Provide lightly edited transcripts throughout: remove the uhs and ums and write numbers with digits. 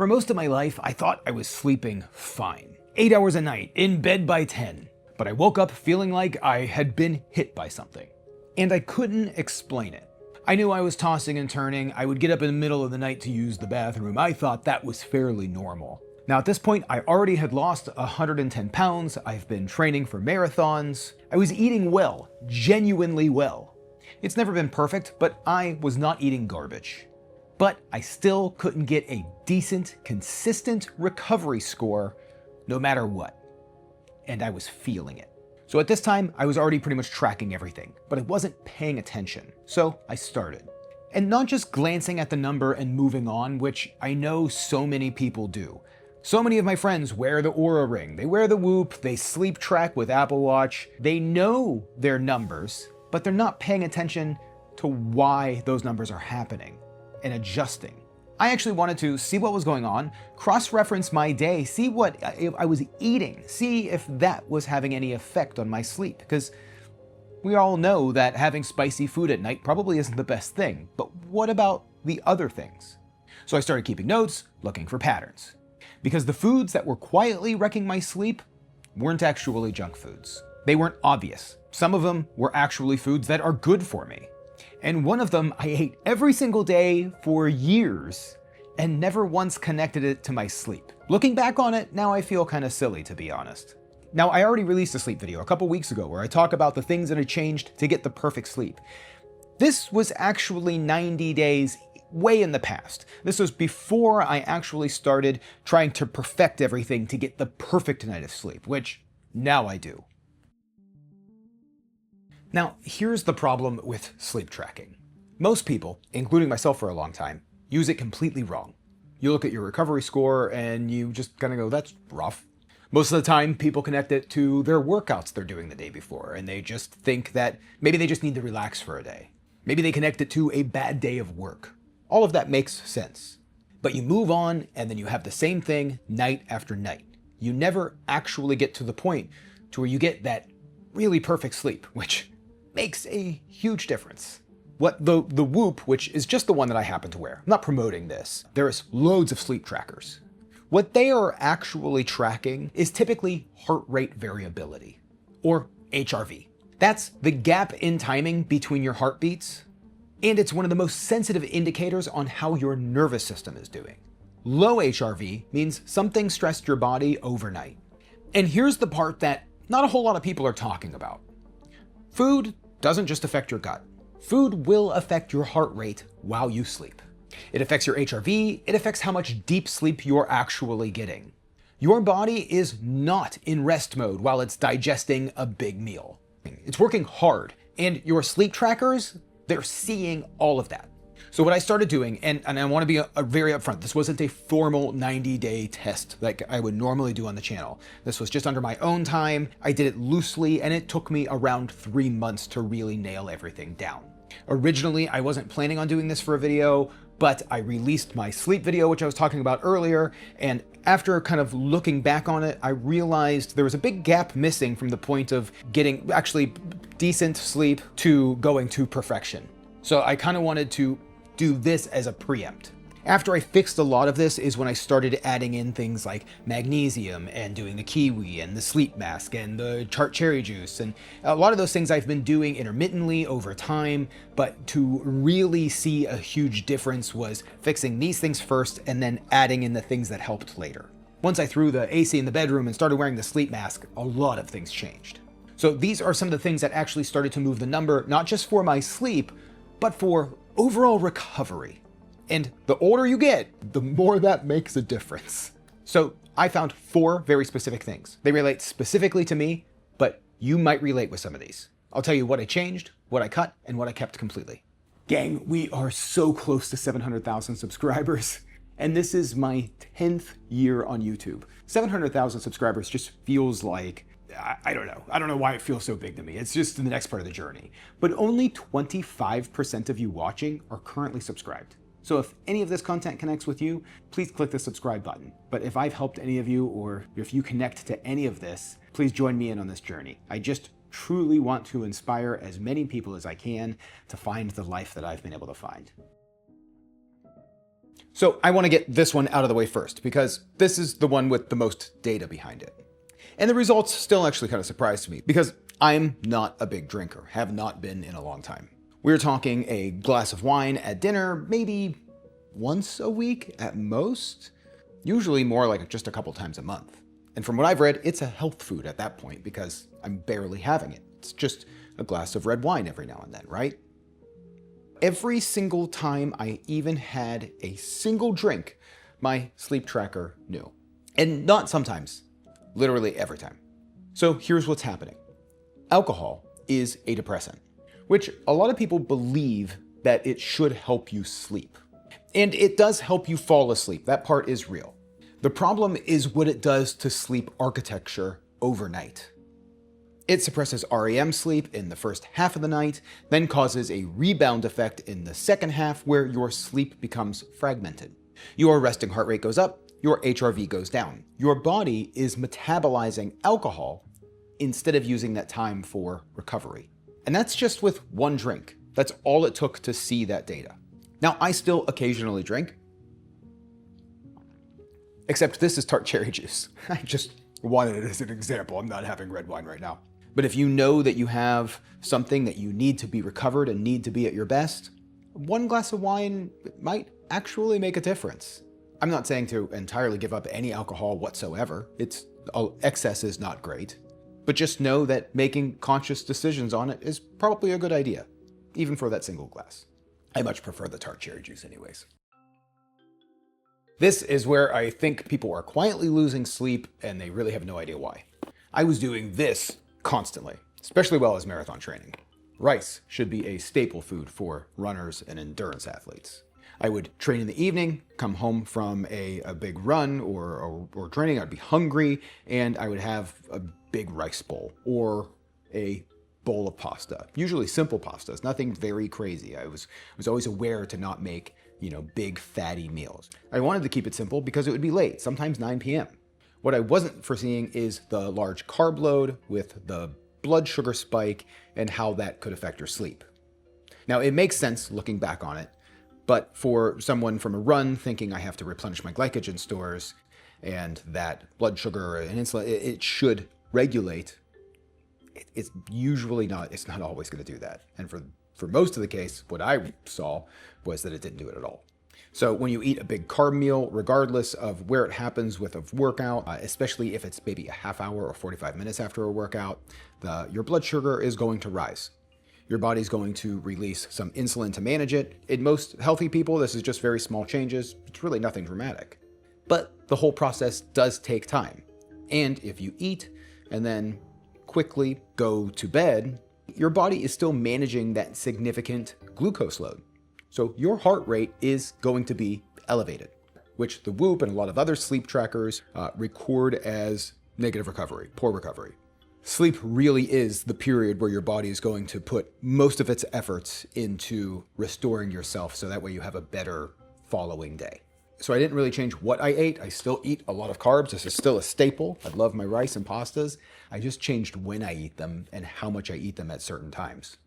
For most of my life, I thought I was sleeping fine. 8 hours a night, in bed by 10. But I woke up feeling like I had been hit by something. And I couldn't explain it. I knew I was tossing and turning. I would get up in the middle of the night to use the bathroom. I thought that was fairly normal. Now at this point, I already had lost 110 pounds. I've been training for marathons. I was eating well, genuinely well. It's never been perfect, but I was not eating garbage. But I still couldn't get a decent, consistent recovery score no matter what. And I was feeling it. So at this time, I was already pretty much tracking everything, but I wasn't paying attention. So I started. And not just glancing at the number and moving on, which I know so many people do. So many of my friends wear the Oura Ring, they wear the Whoop, they sleep track with Apple Watch. They know their numbers, but they're not paying attention to why those numbers are happening and adjusting. I actually wanted to see what was going on, cross-reference my day, see what I was eating, see if that was having any effect on my sleep. Because we all know that having spicy food at night probably isn't the best thing, but what about the other things? So I started keeping notes, looking for patterns. Because the foods that were quietly wrecking my sleep weren't actually junk foods. They weren't obvious. Some of them were actually foods that are good for me. And one of them I ate every single day for years and never once connected it to my sleep. Looking back on it, now I feel kind of silly, to be honest. Now, I already released a sleep video a couple weeks ago where I talk about the things that I changed to get the perfect sleep. This was actually 90 days way in the past. This was before I actually started trying to perfect everything to get the perfect night of sleep, which now I do. Now, here's the problem with sleep tracking. Most people, including myself for a long time, use it completely wrong. You look at your recovery score and you just kind of go, that's rough. Most of the time, people connect it to their workouts they're doing the day before, and they just think that maybe they just need to relax for a day. Maybe they connect it to a bad day of work. All of that makes sense. But you move on, and then you have the same thing night after night. You never actually get to the point to where you get that really perfect sleep, which makes a huge difference. What the Whoop, which is just the one that I happen to wear, I'm not promoting this. There's loads of sleep trackers. What they are actually tracking is typically heart rate variability, or HRV. That's the gap in timing between your heartbeats, and it's one of the most sensitive indicators on how your nervous system is doing. Low HRV means something stressed your body overnight. And here's the part that not a whole lot of people are talking about. Food doesn't just affect your gut. Food will affect your heart rate while you sleep. It affects your HRV, it affects how much deep sleep you're actually getting. Your body is not in rest mode while it's digesting a big meal. It's working hard, and your sleep trackers, they're seeing all of that. So what I started doing, and I want to be very upfront, this wasn't a formal 90-day test like I would normally do on the channel. This was just under my own time. I did it loosely, and it took me around 3 months to really nail everything down. Originally, I wasn't planning on doing this for a video, but I released my sleep video, which I was talking about earlier, and after kind of looking back on it, I realized there was a big gap missing from the point of getting actually decent sleep to going to perfection. So I kind of wanted to do this as a preempt. After I fixed a lot of this is when I started adding in things like magnesium and doing the kiwi and the sleep mask and the tart cherry juice. And a lot of those things I've been doing intermittently over time, but to really see a huge difference was fixing these things first and then adding in the things that helped later. Once I threw the AC in the bedroom and started wearing the sleep mask, a lot of things changed. So these are some of the things that actually started to move the number, not just for my sleep, but for overall recovery. And the older you get, the more that makes a difference. So I found 4 very specific things. They relate specifically to me, but you might relate with some of these. I'll tell you what I changed, what I cut, and what I kept completely. Gang, we are so close to 700,000 subscribers. And this is my 10th year on YouTube. 700,000 subscribers just feels like, I don't know. I don't know why it feels so big to me. It's just the next part of the journey. But only 25% of you watching are currently subscribed. So if any of this content connects with you, please click the subscribe button. But if I've helped any of you, or if you connect to any of this, please join me in on this journey. I just truly want to inspire as many people as I can to find the life that I've been able to find. So I want to get this one out of the way first, because this is the one with the most data behind it. And the results still actually kind of surprised me, because I'm not a big drinker, have not been in a long time. We're talking a glass of wine at dinner, maybe once a week at most, usually more like just a couple times a month. And from what I've read, it's a health food at that point because I'm barely having it. It's just a glass of red wine every now and then, right? Every single time I even had a single drink, my sleep tracker knew. And not sometimes, literally every time. So here's what's happening. Alcohol is a depressant, which a lot of people believe that it should help you sleep. And it does help you fall asleep. That part is real. The problem is what it does to sleep architecture overnight. It suppresses REM sleep in the first half of the night, then causes a rebound effect in the second half where your sleep becomes fragmented. Your resting heart rate goes up, your HRV goes down. Your body is metabolizing alcohol instead of using that time for recovery. And that's just with one drink. That's all it took to see that data. Now, I still occasionally drink, except this is tart cherry juice. I just wanted it as an example. I'm not having red wine right now. But if you know that you have something that you need to be recovered and need to be at your best, one glass of wine might actually make a difference. I'm not saying to entirely give up any alcohol whatsoever. Excess is not great. But just know that making conscious decisions on it is probably a good idea, even for that single glass. I much prefer the tart cherry juice anyways. This is where I think people are quietly losing sleep and they really have no idea why. I was doing this constantly, especially while I was marathon training. Rice should be a staple food for runners and endurance athletes. I would train in the evening, come home from a big run or training, I'd be hungry, and I would have a big rice bowl or a bowl of pasta, usually simple pastas, nothing very crazy. I was always aware to not make, big fatty meals. I wanted to keep it simple because it would be late, sometimes 9 p.m. What I wasn't foreseeing is the large carb load with the blood sugar spike and how that could affect your sleep. Now, it makes sense looking back on it, but for someone from a run thinking I have to replenish my glycogen stores and that blood sugar and insulin, it should regulate, it's usually not, it's not always going to do that. And for most of the case, what I saw was that it didn't do it at all. So when you eat a big carb meal, regardless of where it happens with a workout, especially if it's maybe a half hour or 45 minutes after a workout, your blood sugar is going to rise. Your body's going to release some insulin to manage it. In most healthy people, this is just very small changes. It's really nothing dramatic. But the whole process does take time. And if you eat and then quickly go to bed, your body is still managing that significant glucose load. So your heart rate is going to be elevated, which the Whoop and a lot of other sleep trackers record as negative recovery, poor recovery. Sleep really is the period where your body is going to put most of its efforts into restoring yourself so that way you have a better following day. So I didn't really change what I ate. I still eat a lot of carbs. This is still a staple. I love my rice and pastas. I just changed when I eat them and how much I eat them at certain times.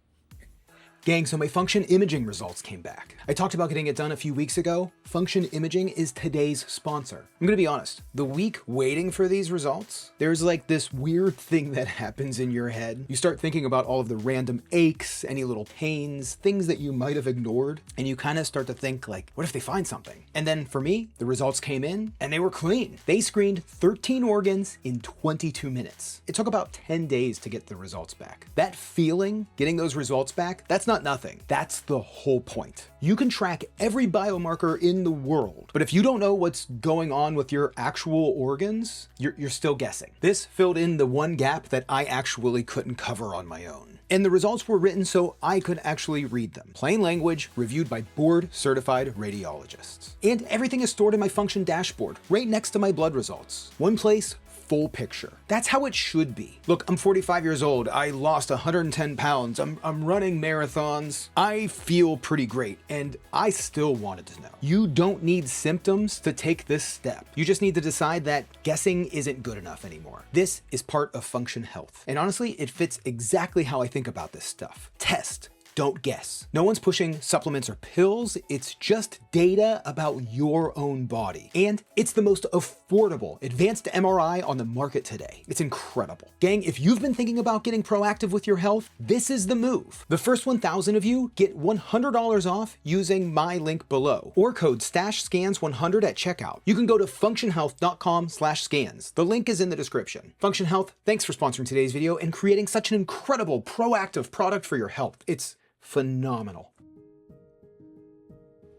Gang, so my function imaging results came back. I talked about getting it done a few weeks ago. Function imaging is today's sponsor. I'm gonna be honest, the week waiting for these results, there's like this weird thing that happens in your head. You start thinking about all of the random aches, any little pains, things that you might have ignored, and you kind of start to think like, what if they find something? And then for me, the results came in and they were clean. They screened 13 organs in 22 minutes. It took about 10 days to get the results back. That feeling, getting those results back, that's not nothing. That's the whole point. You can track every biomarker in the world, but if you don't know what's going on with your actual organs, you're still guessing. This filled in the one gap that I actually couldn't cover on my own. And the results were written so I could actually read them. Plain language, reviewed by board-certified radiologists. And everything is stored in my function dashboard, right next to my blood results. One place, full picture. That's how it should be. Look, I'm 45 years old. I lost 110 pounds. I'm running marathons. I feel pretty great, and I still wanted to know. You don't need symptoms to take this step. You just need to decide that guessing isn't good enough anymore. This is part of function health. And honestly, it fits exactly how I think about this stuff. Test, Don't guess. No one's pushing supplements or pills. It's just data about your own body. And it's the most affordable advanced MRI on the market today. It's incredible. Gang, if you've been thinking about getting proactive with your health, this is the move. The first 1,000 of you get $100 off using my link below or code STACHESCANS100 at checkout. You can go to functionhealth.com/scans. The link is in the description. Function Health, thanks for sponsoring today's video and creating such an incredible proactive product for your health. It's phenomenal.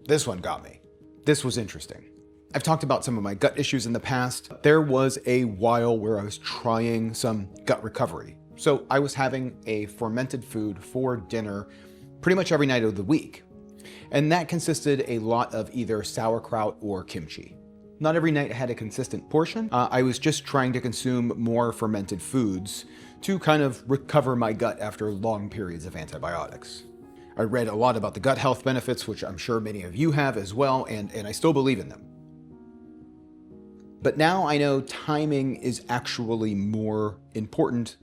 This one got me. This was interesting. I've talked about some of my gut issues in the past. There was a while where I was trying some gut recovery. So I was having a fermented food for dinner pretty much every night of the week. And that consisted a lot of either sauerkraut or kimchi. Not every night had a consistent portion. I was just trying to consume more fermented foods to kind of recover my gut after long periods of antibiotics. I read a lot about the gut health benefits, which I'm sure many of you have as well, and I still believe in them. But now I know timing is actually more important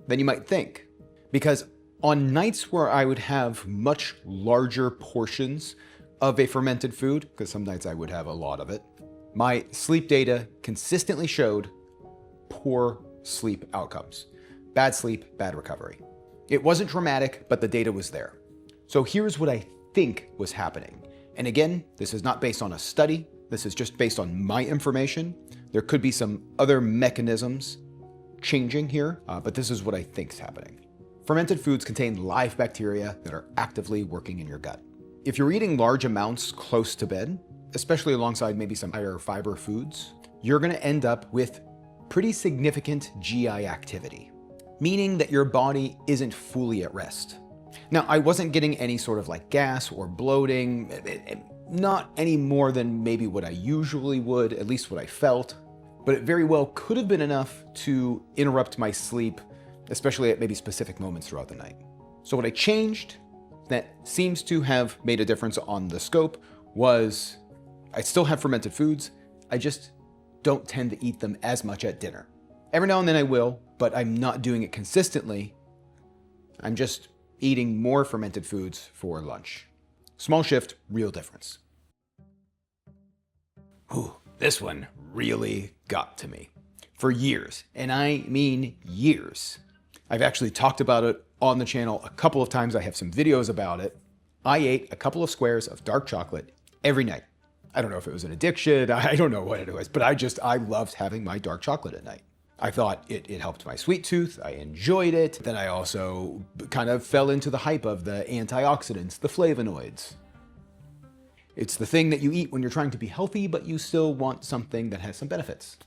than you might think. Because on nights where I would have much larger portions of a fermented food, because some nights I would have a lot of it, my sleep data consistently showed poor sleep outcomes. Bad sleep, bad recovery. It wasn't dramatic, but the data was there. So here's what I think was happening. And again, this is not based on a study. This is just based on my information. There could be some other mechanisms changing here, but this is what I think is happening. Fermented foods contain live bacteria that are actively working in your gut. If you're eating large amounts close to bed, especially alongside maybe some higher fiber foods, you're gonna end up with pretty significant GI activity, meaning that your body isn't fully at rest. Now, I wasn't getting any sort of like gas or bloating, not any more than maybe what I usually would, at least what I felt, but it very well could have been enough to interrupt my sleep, especially at maybe specific moments throughout the night. So what I changed that seems to have made a difference on the scope was I still have fermented foods. I just don't tend to eat them as much at dinner. Every now and then I will, but I'm not doing it consistently. I'm just eating more fermented foods for lunch. Small shift, real difference. Ooh, this one really got to me. For years, and I mean years. I've actually talked about it on the channel a couple of times. I have some videos about it. I ate a couple of squares of dark chocolate every night. I don't know if it was an addiction. I don't know what it was, but I loved having my dark chocolate at night. I thought it helped my sweet tooth. I enjoyed it. Then I also kind of fell into the hype of the antioxidants, the flavonoids. It's the thing that you eat when you're trying to be healthy, but you still want something that has some benefits.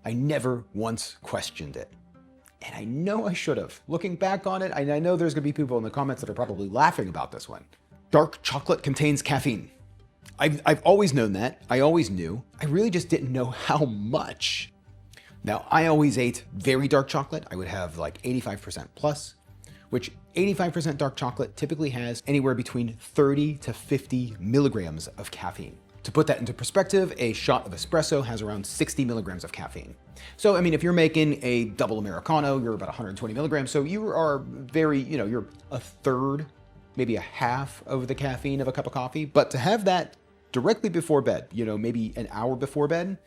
I never once questioned it. And I know I should have. Looking back on it, I know there's gonna be people in the comments that are probably laughing about this one. Dark chocolate contains caffeine. I've always known that. I always knew. I really just didn't know how much. Now, I always ate very dark chocolate. I would have like 85% plus, which 85% dark chocolate typically has anywhere between 30 to 50 milligrams of caffeine. To put that into perspective, a shot of espresso has around 60 milligrams of caffeine. So, I mean, if you're making a double Americano, you're about 120 milligrams. So you are very, you're a third, maybe a half of the caffeine of a cup of coffee. But to have that directly before bed, maybe an hour before bed,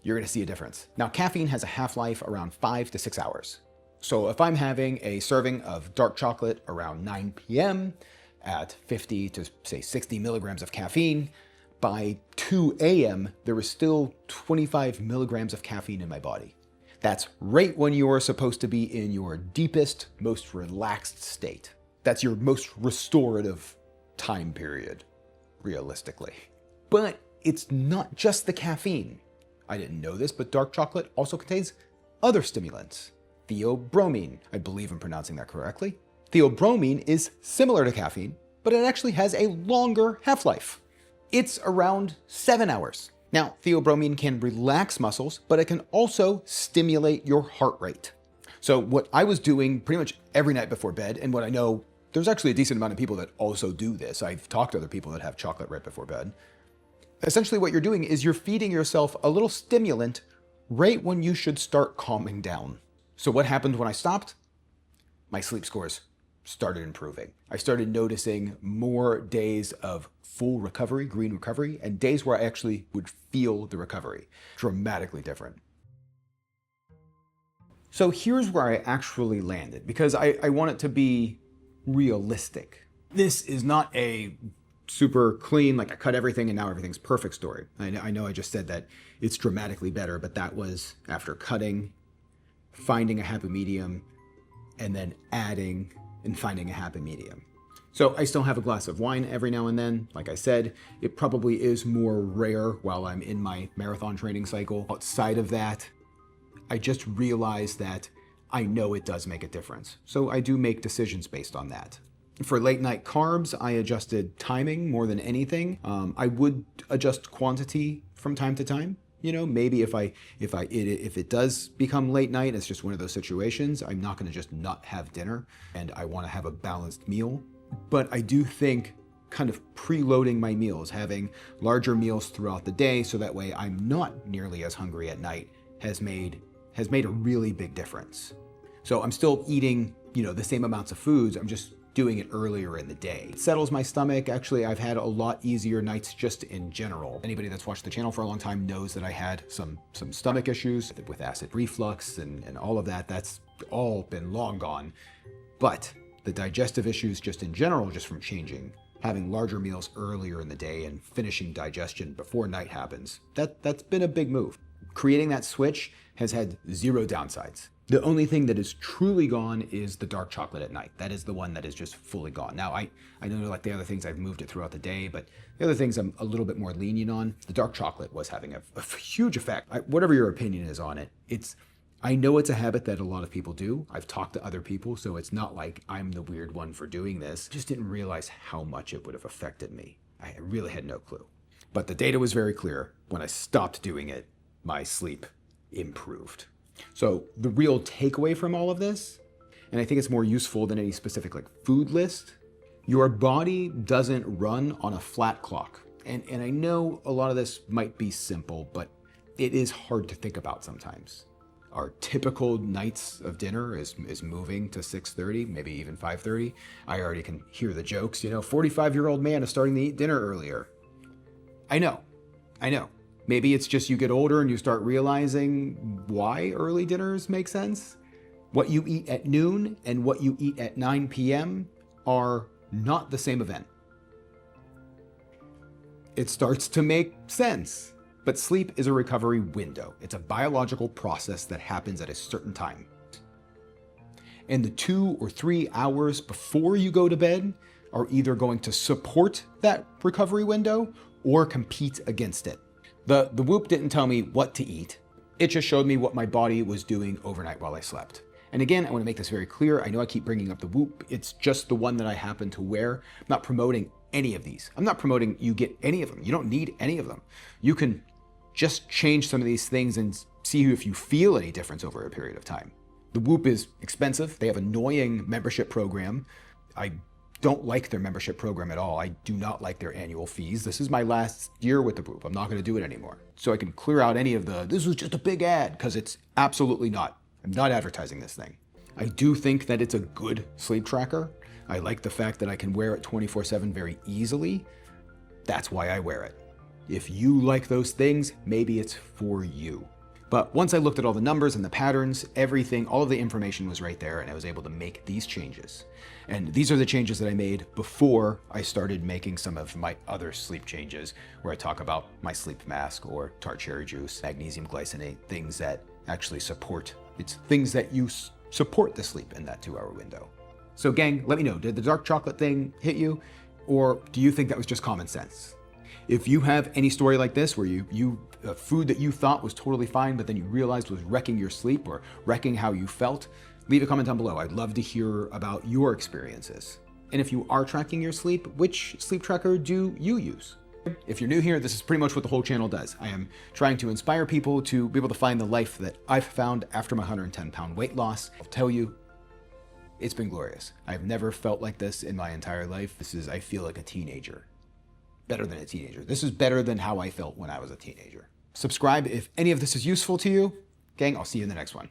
you're gonna see a difference. Now, caffeine has a half-life around 5 to 6 hours. So if I'm having a serving of dark chocolate around 9 p.m. at 50 to say 60 milligrams of caffeine, by 2 a.m., there was still 25 milligrams of caffeine in my body. That's right when you're supposed to be in your deepest, most relaxed state. That's your most restorative time period, realistically. But it's not just the caffeine. I didn't know this, but dark chocolate also contains other stimulants. Theobromine, I believe I'm pronouncing that correctly. Theobromine is similar to caffeine, but it actually has a longer half-life. It's around 7 hours. Now, theobromine can relax muscles, but it can also stimulate your heart rate. So what I was doing pretty much every night before bed, and what I know, there's actually a decent amount of people that also do this. I've talked to other people that have chocolate right before bed. Essentially what you're doing is you're feeding yourself a little stimulant right when you should start calming down. So what happened when I stopped? My sleep scores started improving. I started noticing more days of full recovery, green recovery, and days where I actually would feel the recovery. Dramatically different. So here's where I actually landed, because I want it to be realistic. This is not a super clean, like I cut everything and now everything's perfect story. I know I just said that it's dramatically better, but that was after cutting, finding a happy medium, and then adding and finding a happy medium. So I still have a glass of wine every now and then. Like I said, it probably is more rare while I'm in my marathon training cycle. Outside of that, I just realized that I know it does make a difference. So I do make decisions based on that. For late night carbs, I adjusted timing more than anything. I would adjust quantity from time to time. You know, maybe if it does become late night, it's just one of those situations. I'm not going to just not have dinner, and I want to have a balanced meal. But I do think kind of preloading my meals, having larger meals throughout the day, so that way I'm not nearly as hungry at night, has made a really big difference. So I'm still eating, the same amounts of foods. I'm just doing it earlier in the day. It settles my stomach. Actually, I've had a lot easier nights just in general. Anybody that's watched the channel for a long time knows that I had some stomach issues with acid reflux and all of that. That's all been long gone. But the digestive issues just in general, just from having larger meals earlier in the day and finishing digestion before night happens, that's been a big move. Creating that switch has had zero downsides. The only thing that is truly gone is the dark chocolate at night. That is the one that is just fully gone. Now, I know like the other things, I've moved it throughout the day, but the other things I'm a little bit more lenient on. The dark chocolate was having a huge effect. Whatever your opinion is on it, I know it's a habit that a lot of people do. I've talked to other people, so it's not like I'm the weird one for doing this. Just didn't realize how much it would have affected me. I really had no clue. But the data was very clear. When I stopped doing it, my sleep improved. So the real takeaway from all of this, and I think it's more useful than any specific food list, your body doesn't run on a flat clock. And I know a lot of this might be simple, but it is hard to think about sometimes. Our typical nights of dinner is moving to 6:30, maybe even 5:30. I already can hear the jokes, 45-year-old man is starting to eat dinner earlier. I know. Maybe it's just you get older and you start realizing why early dinners make sense. What you eat at noon and what you eat at 9 p.m. are not the same event. It starts to make sense. But sleep is a recovery window. It's a biological process that happens at a certain time. And the 2 or 3 hours before you go to bed are either going to support that recovery window or compete against it. The Whoop didn't tell me what to eat. It just showed me what my body was doing overnight while I slept. And again, I want to make this very clear. I know I keep bringing up the Whoop. It's just the one that I happen to wear. I'm not promoting any of these. I'm not promoting you get any of them. You don't need any of them. You can just change some of these things and see if you feel any difference over a period of time. The Whoop is expensive. They have an annoying membership program. I don't like their membership program at all. I do not like their annual fees. This is my last year with the Whoop. I'm not going to do it anymore. So I can clear out any of this was just a big ad, because it's absolutely not. I'm not advertising this thing. I do think that it's a good sleep tracker. I like the fact that I can wear it 24/7 very easily. That's why I wear it. If you like those things, maybe it's for you. But once I looked at all the numbers and the patterns, everything, all of the information was right there, and I was able to make these changes. And these are the changes that I made before I started making some of my other sleep changes, where I talk about my sleep mask or tart cherry juice, magnesium glycinate, things that actually support the sleep in that 2-hour window. So gang, let me know, did the dark chocolate thing hit you? Or do you think that was just common sense? If you have any story like this where a food that you thought was totally fine, but then you realized was wrecking your sleep or wrecking how you felt, leave a comment down below. I'd love to hear about your experiences. And if you are tracking your sleep, which sleep tracker do you use? If you're new here, this is pretty much what the whole channel does. I am trying to inspire people to be able to find the life that I've found after my 110-pound weight loss. I'll tell you, it's been glorious. I've never felt like this in my entire life. I feel like a teenager. Better than a teenager. This is better than how I felt when I was a teenager. Subscribe if any of this is useful to you. Gang, I'll see you in the next one.